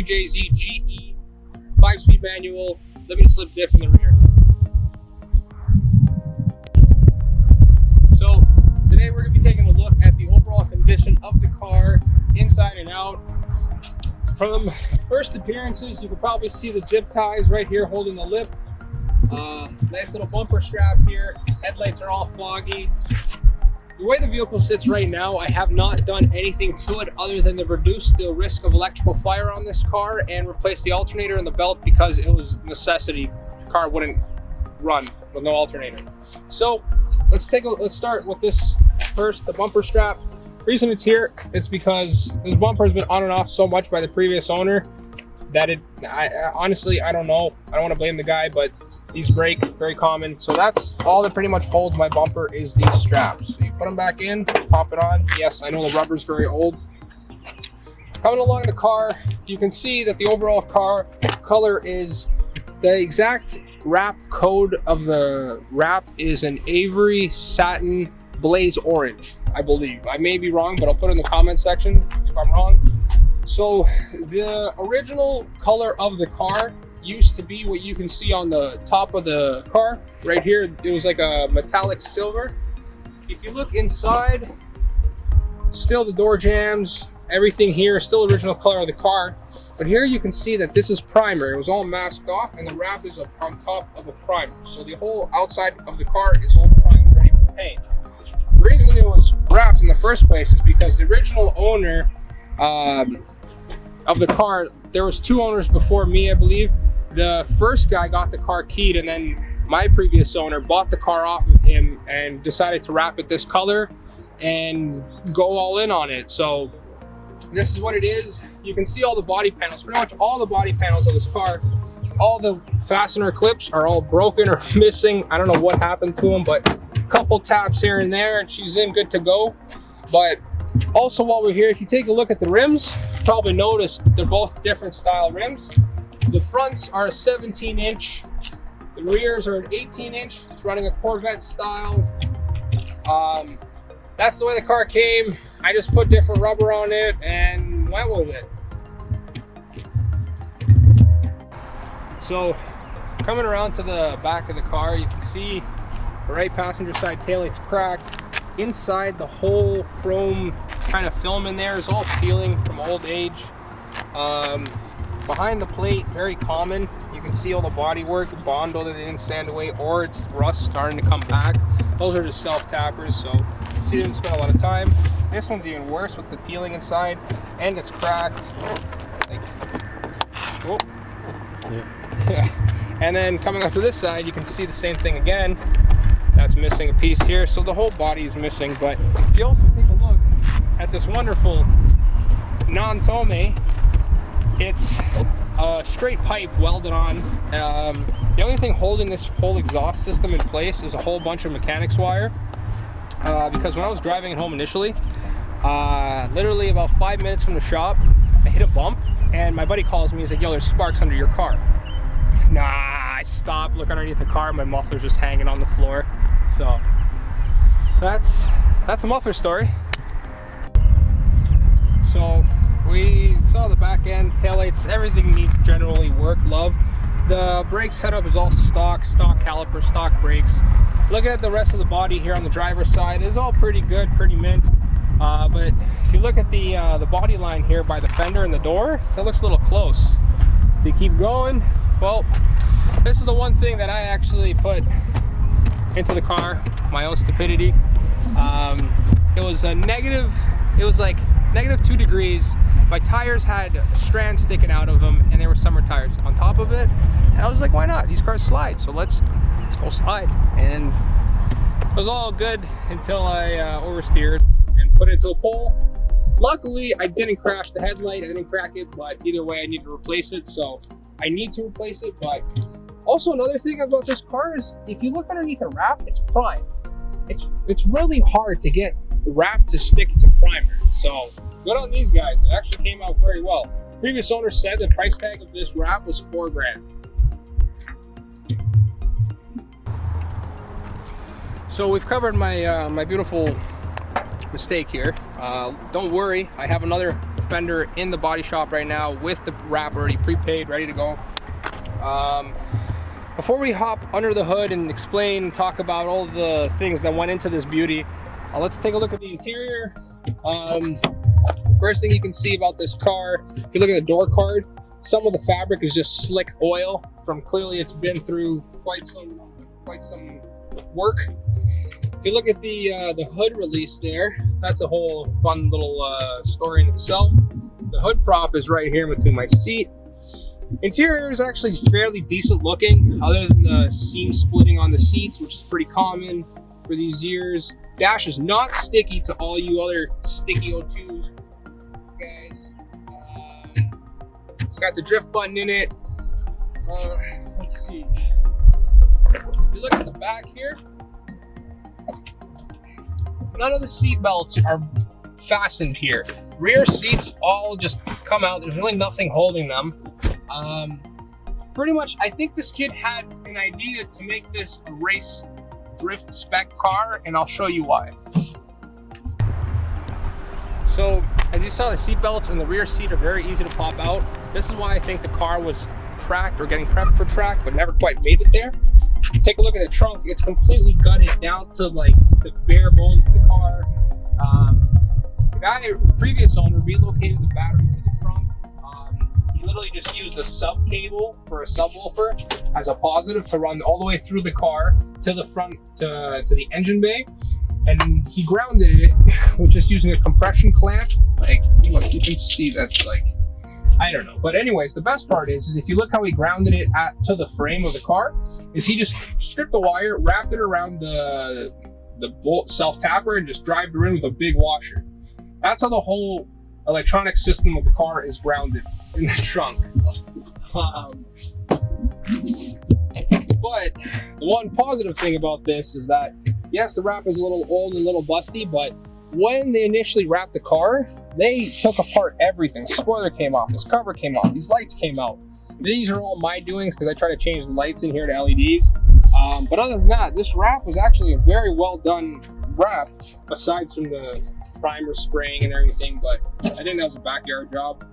2JZ GE 5-speed manual, limited slip diff in the rear. So today we're going to be taking a look at the overall condition of the car, inside and out. From first appearances, you can probably see the zip ties right here holding the lip. Nice little bumper strap here. Headlights are all foggy. The way the vehicle sits right now, I have not done anything to it other than to reduce the risk of electrical fire on this car and replace the alternator and the belt because it was a necessity. The car wouldn't run with no alternator. So let's start with this first, the bumper strap. The reason it's here, it's because this bumper has been on and off so much by the previous owner that honestly, I don't know. I don't want to blame the guy, but these break, very common. So that's all that pretty much holds my bumper is these straps. So you put them back in, pop it on. Yes, I know the rubber's very old. Coming along the car, you can see that the overall car color is the exact wrap code of the wrap is an Avery satin blaze orange, I believe. I may be wrong, but I'll put it in the comment section if I'm wrong. So the original color of the car used to be what you can see on the top of the car right here. It was like a metallic silver. If you look inside, still the door jambs, everything here is still original color of the car, but here you can see that this is primer. It was all masked off and the wrap is on top of a primer, so the whole outside of the car is all primed, ready for paint. The reason it was wrapped in the first place is because the original owner of the car, there was two owners before me, I believe. The first guy got the car keyed, and then my previous owner bought the car off of him and decided to wrap it this color and go all in on it. So this is what it is. You can see all the body panels, pretty much all the body panels of this car. All the fastener clips are all broken or missing. I don't know what happened to them, but a couple taps here and there and she's in good to go. But also while we're here, if you take a look at the rims, you probably noticed they're both different style rims. The fronts are a 17-inch, the rears are an 18-inch. It's running a Corvette style. That's the way the car came. I just put different rubber on it and went with it. So coming around to the back of the car, you can see the right passenger side taillight's cracked. Inside, the whole chrome kind of film in there is all peeling from old age. Behind the plate, very common. You can see all the bodywork, Bondo that they didn't sand away, or it's rust starting to come back. Those are just self-tappers, so see, they didn't spend a lot of time. This one's even worse with the peeling inside, and it's cracked. Like, oh. Yeah. And then coming up to this side, you can see the same thing again. That's missing a piece here, so the whole body is missing. But if you also take a look at this wonderful non-tome, it's a straight pipe welded on. The only thing holding this whole exhaust system in place is a whole bunch of mechanics wire. Because when I was driving it home initially, literally about 5 minutes from the shop, I hit a bump and my buddy calls me. He's like, "Yo, there's sparks under your car." Nah, I stopped, look underneath the car, my muffler's just hanging on the floor. So that's the muffler story. So we saw the back end, taillights, everything needs generally work, love. The brake setup is all stock caliper, stock brakes. Looking at the rest of the body here on the driver's side is all pretty good, pretty mint. But if you look at the body line here by the fender and the door, that looks a little close. If you keep going, well, this is the one thing that I actually put into the car, my own stupidity. It was like -2 degrees. My tires had strands sticking out of them and they were summer tires on top of it. And I was like, why not? These cars slide, so let's go slide. And it was all good until I oversteered and put it into a pole. Luckily, I didn't crash the headlight, I didn't crack it, but either way I need to replace it, so I need to replace it. But also another thing about this car is if you look underneath the wrap, it's prime. It's really hard to get wrap to stick to primer, so good on these guys. It actually came out very well. Previous owner said the price tag of this wrap was $4 grand. So we've covered my my beautiful mistake here. Don't worry, I have another fender in the body shop right now with the wrap already prepaid, ready to go. Before we hop under the hood and talk about all the things that went into this beauty, let's take a look at the interior. First thing you can see about this car, if you look at the door card, some of the fabric is just slick oil from clearly it's been through quite some work. If you look at the hood release there, that's a whole fun little story in itself. The hood prop is right here between my seat. Interior is actually fairly decent looking, other than the seam splitting on the seats, which is pretty common for these years. Dash is not sticky to all you other sticky O2s, guys. It's got the drift button in it. Let's see. If you look at the back here, none of the seat belts are fastened here. Rear seats all just come out. There's really nothing holding them. Pretty much, I think this kid had an idea to make this a race drift spec car, and I'll show you why. So, as you saw, the seat belts in the rear seat are very easy to pop out. This is why I think the car was tracked or getting prepped for track, but never quite made it there. Take a look at the trunk. It's completely gutted down to like the bare bones of the car. The previous owner relocated the battery to the trunk. He literally just used a sub cable for a subwoofer as a positive to run all the way through the car to the front to the engine bay, and he grounded it with just using a compression clamp. Like, look, you can see that's like, I don't know. But anyways, the best part is if you look how he grounded it to the frame of the car, is he just stripped the wire, wrapped it around the bolt self-tapper, and just drived it in with a big washer. That's how the whole electronic system of the car is grounded in the trunk. But the one positive thing about this is that, yes, the wrap is a little old and a little busty, but when they initially wrapped the car, they took apart everything. Spoiler came off, this cover came off, these lights came out. These are all my doings because I try to change the lights in here to LEDs. But other than that, this wrap was actually a very well done wrap, aside from the primer spraying and everything, but I think that was a backyard job.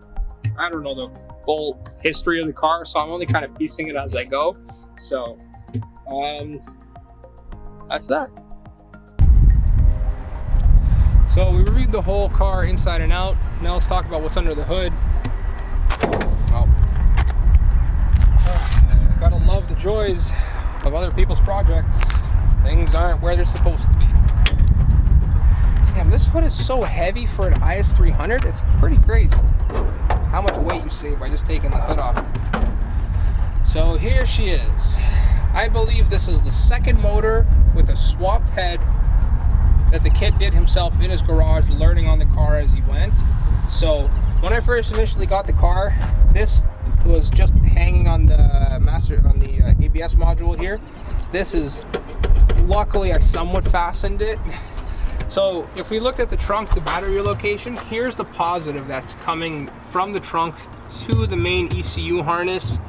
I don't know the full history of the car, so I'm only kind of piecing it as I go. So, that's that. So we reviewed the whole car inside and out. Now let's talk about what's under the hood. Gotta love the joys of other people's projects. Things aren't where they're supposed to be. Damn, this hood is so heavy for an IS300. It's pretty crazy how much weight you save by just taking the hood off. So here she is. I believe this is the second motor with a swapped head that the kid did himself in his garage, learning on the car as he went. So when I first initially got the car, this was just hanging on the ABS module here. This is, luckily I somewhat fastened it. So if we looked at the trunk, the battery location, here's the positive that's coming from the trunk to the main ECU harness.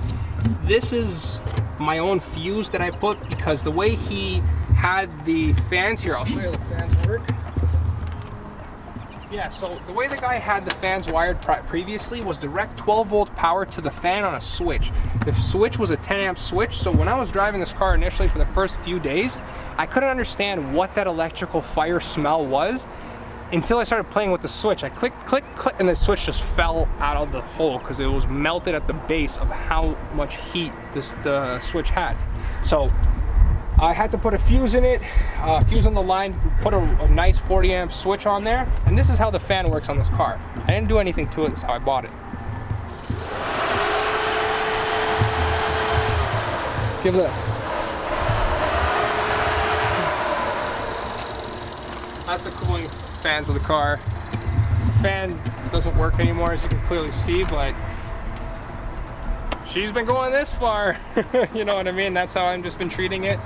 This is my own fuse that I put because the way he had the fans here, I'll show you the fans work. Yeah, so the way the guy had the fans wired previously was direct 12 volt power to the fan on a switch. The switch was a 10 amp switch, so when I was driving this car initially for the first few days, I couldn't understand what that electrical fire smell was until I started playing with the switch. I clicked, click, click, and the switch just fell out of the hole because it was melted at the base of how much heat the switch had. So I had to put a fuse in it, fuse on the line, put a nice 40 amp switch on there, and this is how the fan works on this car. I didn't do anything to it, this is how I bought it. Give it. That's the cooling fans of the car. The fan doesn't work anymore, as you can clearly see, but she's been going this far. You know what I mean? That's how I've just been treating it.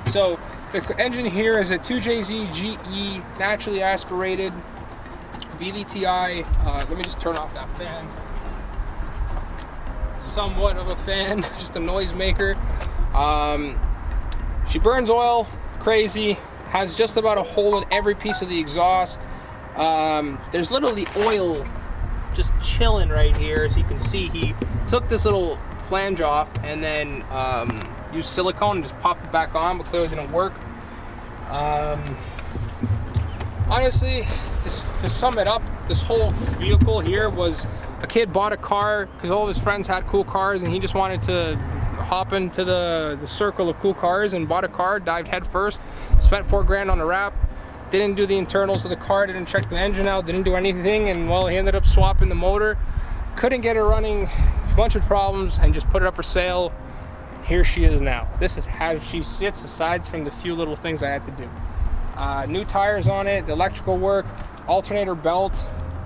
So the engine here is a 2JZ GE naturally aspirated VVTi. Let me just turn off that fan. Somewhat of a fan, just a noise maker. She burns oil, crazy, has just about a hole in every piece of the exhaust. there's literally oil just chilling right here. So you can see he took this little flange off and then used silicone and just popped it back on, but clearly didn't work. Honestly, to sum it up, this whole vehicle here was a kid bought a car because all of his friends had cool cars and he just wanted to hop into the circle of cool cars and bought a car, dived head first, spent $4 grand on a wrap, didn't do the internals of the car, didn't check the engine out, didn't do anything, and well, he ended up swapping the motor, couldn't get it running, a bunch of problems, and just put it up for sale. Here she is now. This is how she sits, aside from the few little things I had to do. New tires on it, the electrical work, alternator belt,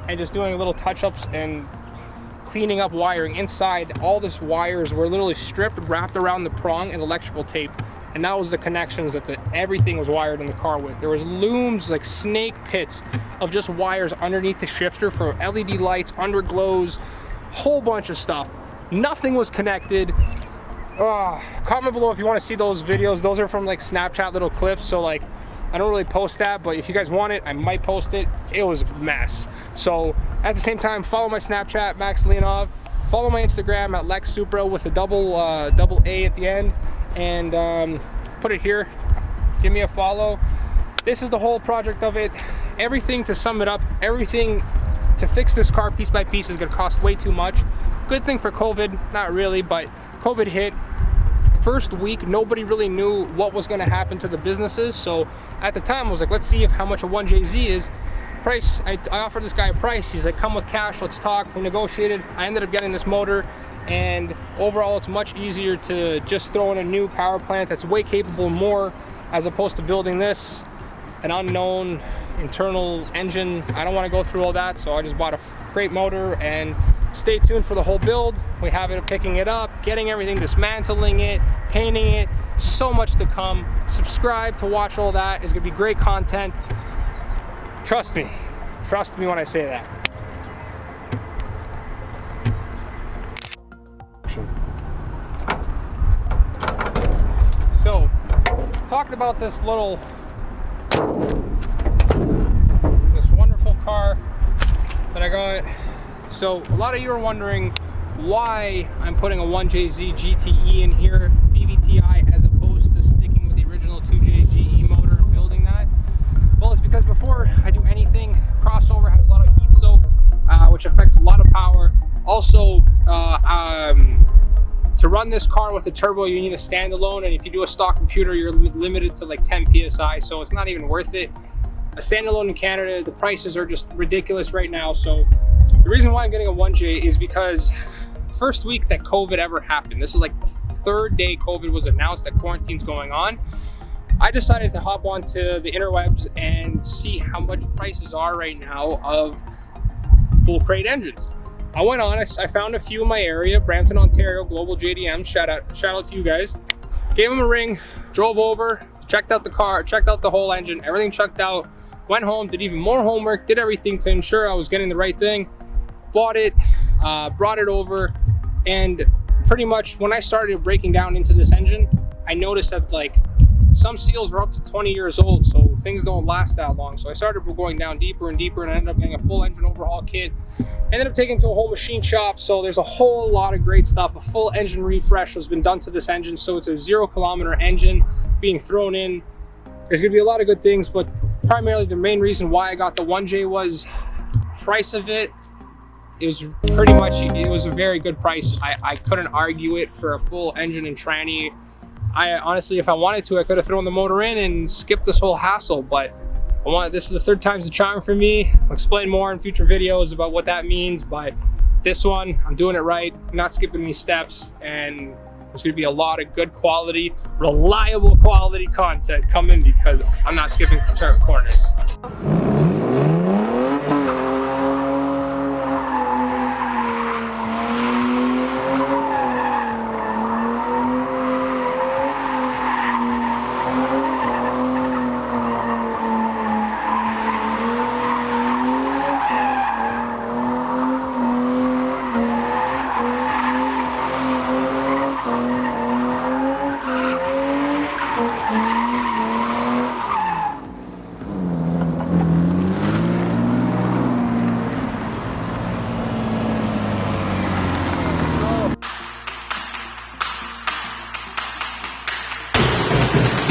and just doing little touch-ups and cleaning up wiring inside. All these wires were literally stripped, wrapped around the prong, and electrical tape. And that was the connections that everything was wired in the car with. There was looms, like snake pits of just wires underneath the shifter for LED lights, underglows, whole bunch of stuff. Nothing was connected. Comment below if you want to see those videos. Those are from like Snapchat little clips, so like I don't really post that, but if you guys want it, I might post it. It was a mess. So at the same time, follow my Snapchat, Max Leonov. Follow my Instagram at Lex Supra with a double A at the end, and put it here. Give me a follow. This is the whole project of it. Everything, to sum it up, everything to fix this car piece by piece is going to cost way too much. Good thing for COVID, not really, but COVID hit. First week, nobody really knew what was going to happen to the businesses. So at the time, I was like, let's see how much a 1JZ is. Price, I offered this guy a price. He's like, come with cash, let's talk. We negotiated. I ended up getting this motor, and overall, it's much easier to just throw in a new power plant that's way capable more, as opposed to building this, an unknown internal engine. I don't want to go through all that, so I just bought a great motor, and stay tuned for the whole build. We have it picking it up, getting everything, dismantling it, painting it, so much to come. Subscribe to watch all that. It's gonna be great content. Trust me when I say that. So, talking about this wonderful car that I got. So a lot of you are wondering why I'm putting a 1JZ GTE in here, VVTi, as opposed to sticking with the original 2J GE motor and building that. Well, it's because before I do anything, crossover has a lot of heat soak, which affects a lot of power. Also, to run this car with a turbo, you need a standalone, and if you do a stock computer, you're limited to like 10 PSI, so it's not even worth it. A standalone in Canada, the prices are just ridiculous right now. So the reason why I'm getting a 1J is because first week that COVID ever happened, this is like the third day COVID was announced that quarantine's going on, I decided to hop onto the interwebs and see how much prices are right now of full crate engines. I went on, I found a few in my area, Brampton, Ontario, Global JDM, shout out to you guys. Gave them a ring, drove over, checked out the car, checked out the whole engine, everything checked out, went home, did even more homework, did everything to ensure I was getting the right thing, bought it, brought it over, and pretty much when I started breaking down into this engine, I noticed that like some seals were up to 20 years old, so things don't last that long. So I started going down deeper and deeper, and I ended up getting a full engine overhaul kit. Ended up taking it to a whole machine shop, so there's a whole lot of great stuff. A full engine refresh has been done to this engine, so it's a 0-kilometer engine being thrown in. There's gonna be a lot of good things, but primarily the main reason why I got the 1J was price of it. It was pretty much, it was a very good price. I couldn't argue it for a full engine and tranny. I honestly, if I wanted to, I could have thrown the motor in and skipped this whole hassle, but this is the third time's the charm for me. I'll explain more in future videos about what that means, but this one, I'm doing it right, not skipping any steps, and there's gonna be a lot of good quality, reliable quality content coming because I'm not skipping corners.